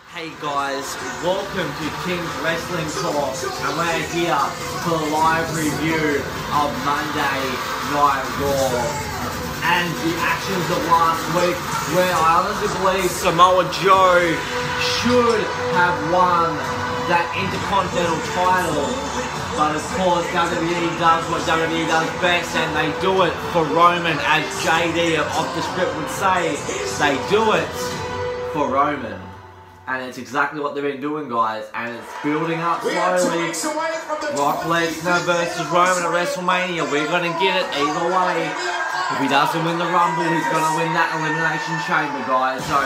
Hey guys, welcome to King's Wrestling Talk, and we're here for a live review of Monday Night Raw and the actions of last week, where I honestly believe Samoa Joe should have won that Intercontinental Title, but of course WWE does what WWE does best, and they do it for Roman, as JD off the script would say. They do it for Roman. And it's exactly what they've been doing, guys, and it's building up slowly. Brock Lesnar versus Roman at WrestleMania. We're going to get it either way. If he doesn't win the Rumble, he's going to win that Elimination Chamber, guys. So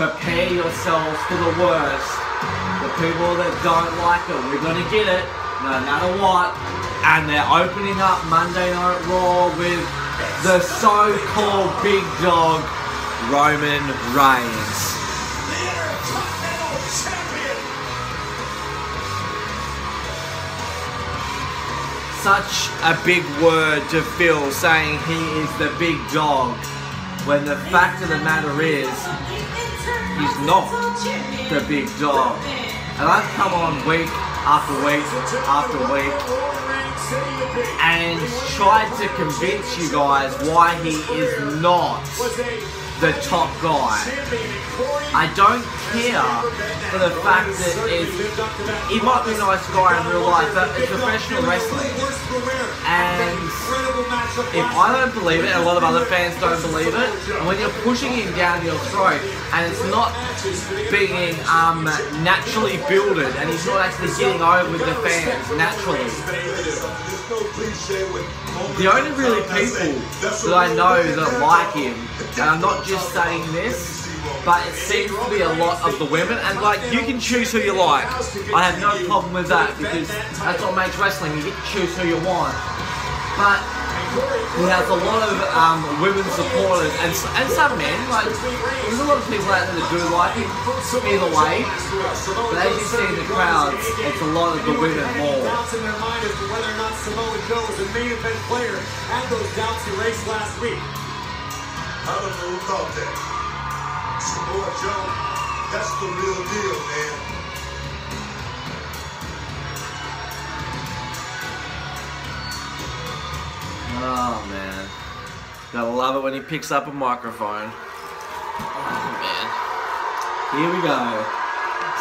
prepare yourselves for the worst. The people that don't like it, we're going to get it no matter what. And they're opening up Monday Night Raw with the so-called big dog, Roman Reigns. Such a big word to Phil, saying he is the big dog, when the fact of the matter is, he's not the big dog. And I've come on week after week after week and tried to convince you guys why he is not the top guy. I don't care for the fact that he might be a nice guy in real life, but it's professional wrestling. And if I don't believe it, and a lot of other fans don't believe it, and when you're pushing him down your throat, and it's not being naturally builded, and he's not actually getting over with the fans naturally. The only really people that I know that like him, and I'm not just saying this, but it seems to be a lot of the women, and like, you can choose who you like. I have no problem with that, because that's what makes wrestling, you get to choose who you want. But he has a lot of women supporters, and some men, like, there's a lot of people out there that do like him, either way, but as you see in the crowds, it's a lot of the women more. Doubts in their mind as to whether or not Samoa Joe was a main event player, and those doubts erased last week. I don't know who thought that. Samoa Joe, that's the real deal, man. Oh man, gotta love it when he picks up a microphone. Oh man, here we go.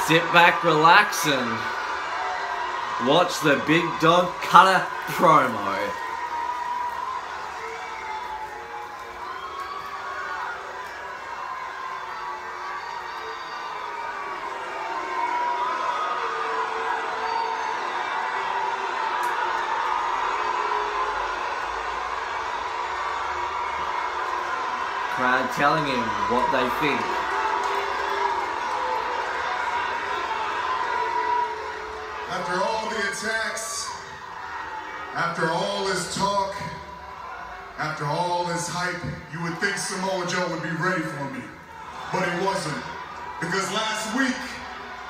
Sit back, relax, and watch the big dog cutter promo. Crowd telling him what they think. After all the attacks, after all this talk, after all this hype, you would think Samoa Joe would be ready for me. But he wasn't. Because last week,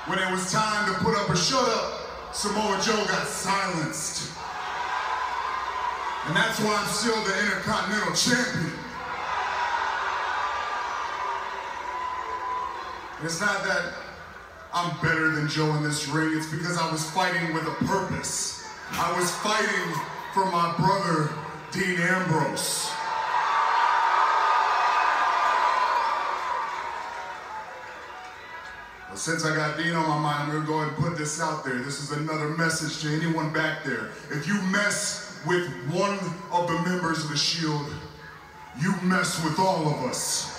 when it was time to put up or shut up, Samoa Joe got silenced. And that's why I'm still the Intercontinental Champion. It's not that I'm better than Joe in this ring, it's because I was fighting with a purpose. I was fighting for my brother, Dean Ambrose. Well, since I got Dean on my mind, I'm gonna go ahead and put this out there. This is another message to anyone back there. If you mess with one of the members of the Shield, you mess with all of us.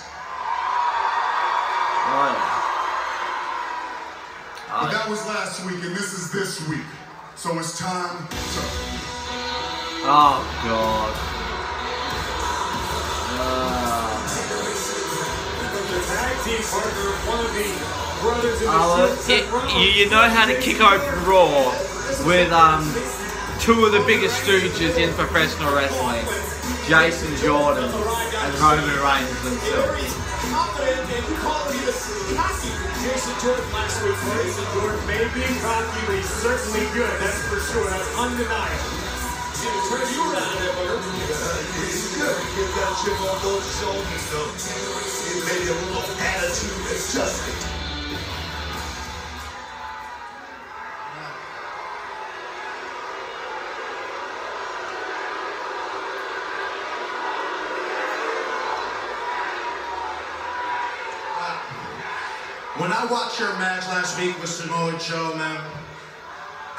But that was last week, and this is this week. So it's time to... Oh, God. You know how to kick open Raw with two of the biggest stooges in professional wrestling, Jason Jordan and Roman Reigns themselves. Jason Jordan last week. Jason Jordan may be cocky, but he's certainly good. That's for sure. That's undeniable. Turn you around there, Booker. He's good. Get that chip on those shoulders, though. It made him look attitude adjusted. When I watched your match last week with Samoa Joe, man,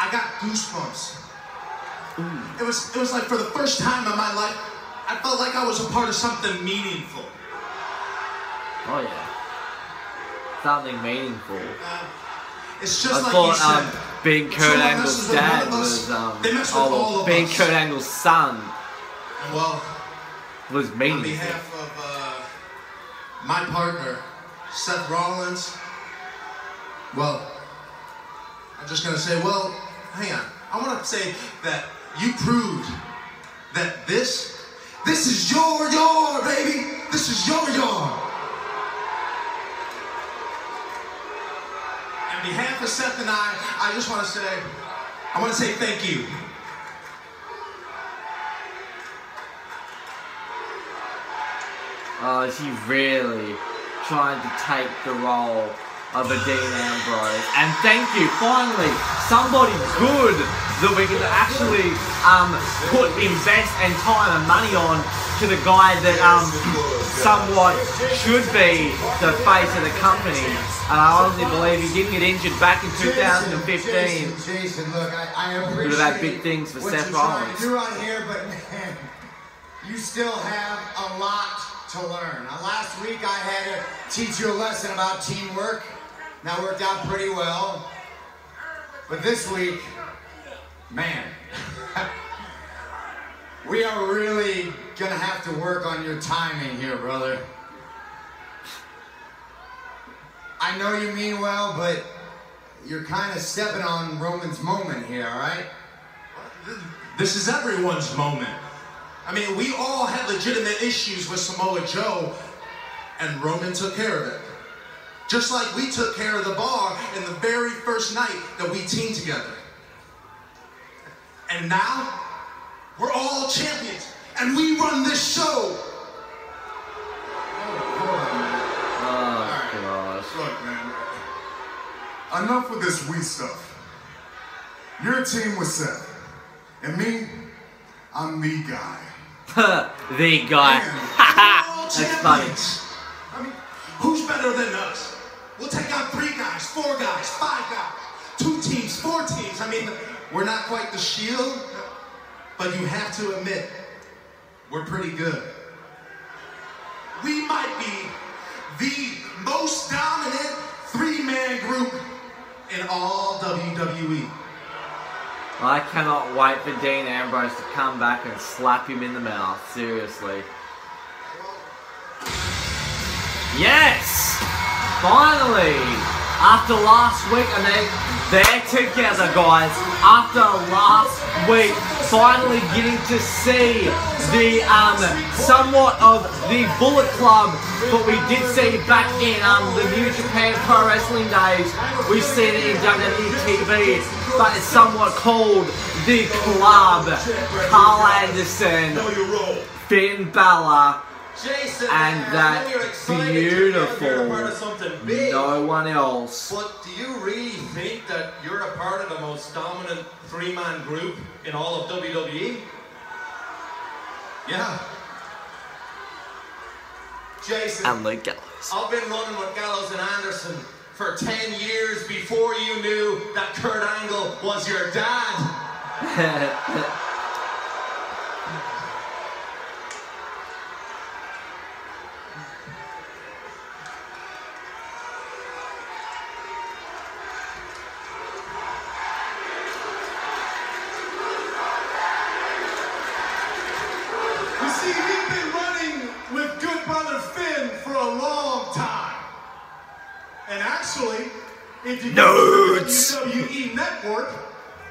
I got goosebumps. It was like for the first time in my life, I felt like I was a part of something meaningful. Oh yeah. Something meaningful. It's just I like thought you said, being Kurt Angle's dad was being Kurt Angle's son well, was meaningful. on behalf of my partner, Seth Rollins, well, I'm just gonna say, well, hang on. I want to say that you proved that this is your yard, baby. This is your yard. On behalf of Seth and I just want to say, thank you. Oh, she really trying to take the role of a Dean Ambrose. And thank you, finally, somebody good that we can actually invest and time and money on to the guy that somewhat should be the face of the company. And I honestly believe he didn't get injured back in 2015. Jason, look, I appreciate Would have had big things for Seth Rollins. You're on here, but man, you still have a lot to learn. Now, last week I had to teach you a lesson about teamwork. That worked out pretty well. But this week, man, we are really gonna have to work on your timing here, brother. I know you mean well, but you're kind of stepping on Roman's moment here, all right? This is everyone's moment. I mean, we all had legitimate issues with Samoa Joe, and Roman took care of it. Just like we took care of the Bar in the very first night that we teamed together. And now, we're all champions, and we run this show. Oh, gosh. Look, man. Enough with this we stuff. You're a team with Seth. And me, I'm the guy. The guy. Haha. That's funny. I mean, who's better than us? We'll take on 3 guys, 4 guys, 5 guys, 2 teams, 4 teams. I mean, we're not quite the Shield, but you have to admit, we're pretty good. We might be the most dominant 3-man group in all WWE. I cannot wait for Dean Ambrose to come back and slap him in the mouth. Seriously. Yes! Finally! After last week, and they're together, guys. After last week, finally getting to see the somewhat of the Bullet Club, but we did see back in the New Japan Pro Wrestling days. We've seen it in WWE TV, but it's somewhat called the Club. Karl Anderson, Finn Bálor, Jason, and that beautiful no one else. But do you really think that you're a part of the most dominant 3-man group in all of WWE? Yeah. Jason, And Luke Gallows. I've been running with Gallows and Anderson for 10 years before you knew that Kurt Angle was your dad. We've been running with good brother Finn for a long time. And actually, if you go to the WWE Network,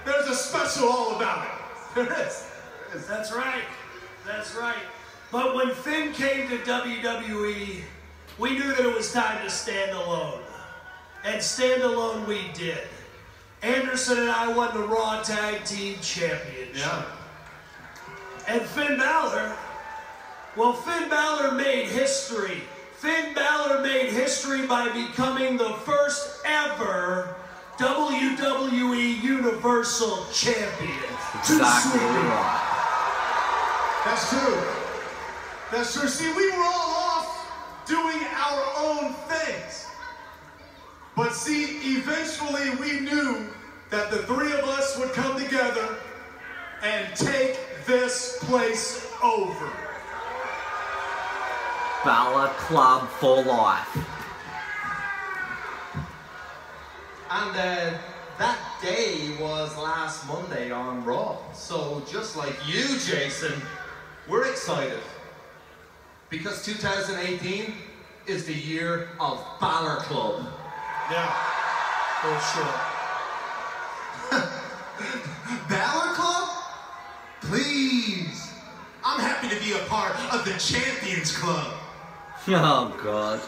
there's a special all about it. There is. That's right. That's right. But when Finn came to WWE, we knew that it was time to stand alone. And stand alone we did. Anderson and I won the Raw Tag Team Championship. Yeah. And Finn Bálor, well, Finn Bálor made history. Finn Bálor made history by becoming the first ever WWE Universal Champion. Exactly right. That's true. That's true. See, we were all off doing our own things. But see, eventually we knew that the three of us would come together and take this place over. Balor Club for life. And that day was last Monday on Raw. So just like you, Jason, we're excited. Because 2018 is the year of Balor Club. Yeah, for sure. Balor Club? Please. I'm happy to be a part of the Champions Club. Oh God.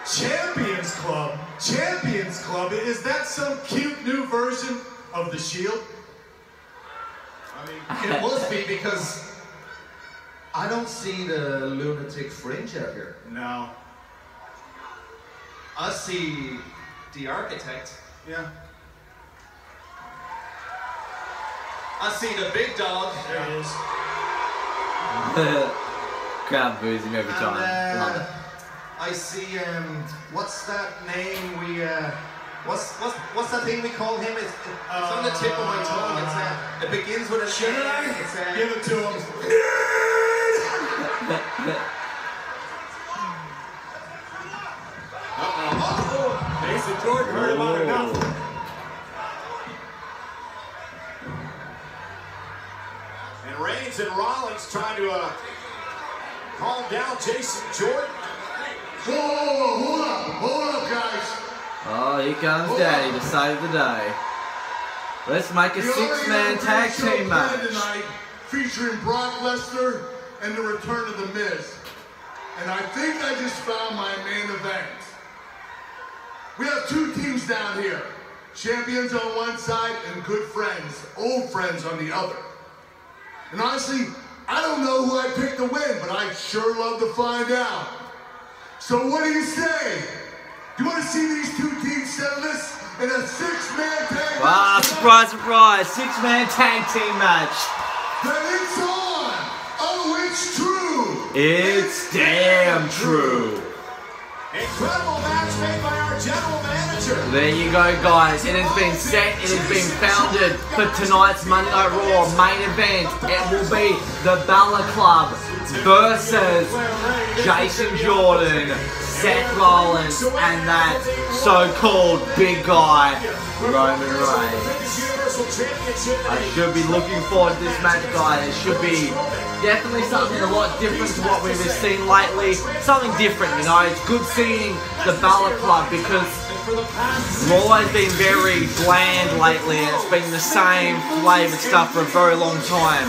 Champions Club? Champions Club? Is that some cute new version of the Shield? I mean, it must be because I don't see the lunatic fringe out here. No. I see the architect. Yeah. I see the big dog. There he is. Crowd boos him every time. Love it. I see, what's that name we, what's that thing we call him? It's on the tip of my tongue. It's, it begins with a Should I? Give it to him. Mason Jordan heard about enough. And Reigns and Rollins trying to calm down Jason Jordan. Whoa, hold up, guys. Oh, here comes Daddy to save the day. Let's make a six-man tag team match. Tonight, featuring Brock Lesnar and the return of The Miz. And I think I just found my main event. We have two teams down here. Champions on one side and good friends, old friends on the other. And honestly, I don't know who I picked to win, but I'd sure love to find out. So what do you say? Do you want to see these two teams settle this in a six-man tag match? Wow, surprise, surprise. Six-man tag team match. Then it's on. Oh, it's true. It's damn true. Incredible match made by our general manager. There you go, guys. It has been set. It has been founded for tonight's Monday Night Raw main event. It will be the Balor Club versus Jason Jordan, Seth Rollins, and that so-called big guy, Roman Reigns. I should be looking forward to this match, guys. It should be definitely something a lot different to what we've seen lately. Something different, you know. It's good seeing the Balor Club because Raw has been very bland lately and it's been the same flavoured stuff for a very long time.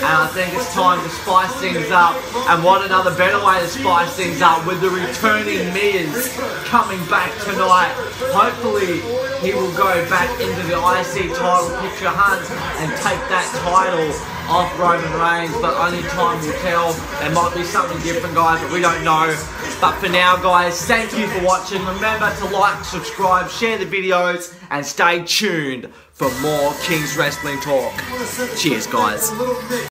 And I think it's time to spice things up. And what another better way to spice things up with the returning Miz coming back tonight. Hopefully he will go back into the IC title picture hunt and take that title off Roman Reigns, but only time will tell. There might be something different, guys, but we don't know. But for now, guys, thank you for watching. Remember to like, subscribe, share the videos, and stay tuned for more King's Wrestling Talk. Cheers, guys.